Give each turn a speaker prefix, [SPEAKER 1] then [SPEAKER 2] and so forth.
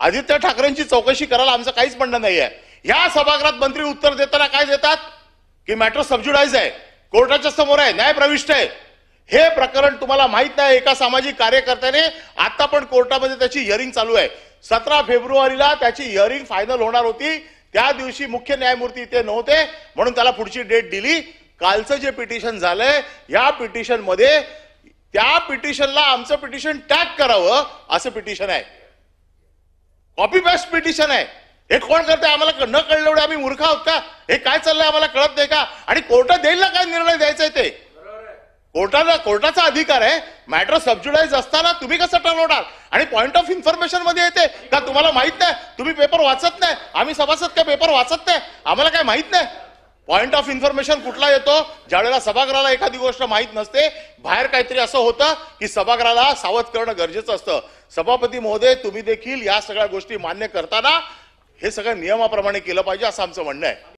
[SPEAKER 1] आदित्य ठाकरेंची चौकशी करायला आमचं काहीच म्हणणं नाहीये। या सभागृहात मंत्री उत्तर देताना काय देतात की मॅटर सबज्युडाइज आहे, कोर्टाच्या समोर आहे, न्याय प्रविष्ट आहे। हे प्रकरण तुम्हाला माहित नाही, एका सामाजिक कार्यकर्त्याने आता पण कोर्टामध्ये त्याची हिअरिंग चालू आहे। 17 फेब्रुवारीला त्याची हिअरिंग फायनल होणार होती, त्या दिवशी मुख्य न्यायमूर्ती इथे नव्हते म्हणून त्याला पुढची डेट दिली। कालचं जे पिटिशन झालंय, या पिटिशन मध्ये त्या पिटिशनला आमचं पिटिशन टॅग करावं असं पिटिशन आहे, कॉपी पेस्ट पिटिशन आहे। हे कोण करते आम्हाला न कळलं एवढे आम्ही मूर्ख आहोत का? हे काय चाललंय आम्हाला कळत नाही का? आणि कोर्टात देईल ना काय निर्णय द्यायचा आहे ते, कोर्टाचा अधिकार आहे। मॅटर सबज्युडाइज असताना तुम्ही कसं ठरवणार? आणि पॉइंट ऑफ इन्फॉर्मेशन मध्ये येते का तुम्हाला माहित नाही? तुम्ही पेपर वाचत नाही, आम्ही सभासद काय पेपर वाचत नाही, आम्हाला काय माहित नाही? पॉइंट ऑफ इन्फॉर्मेशन कुठला येतो? ज्यावेळेला सभागृहाला एखादी गोष्ट माहित नसते, बाहेर काहीतरी असं होतं की सभागृहाला सावध करणं गरजेचं असतं। सभापती महोदय, तुम्ही देखील या सगळ्या गोष्टी मान्य करताना हे सगळं नियमाप्रमाणे केलं पाहिजे असं आमचं म्हणणं आहे।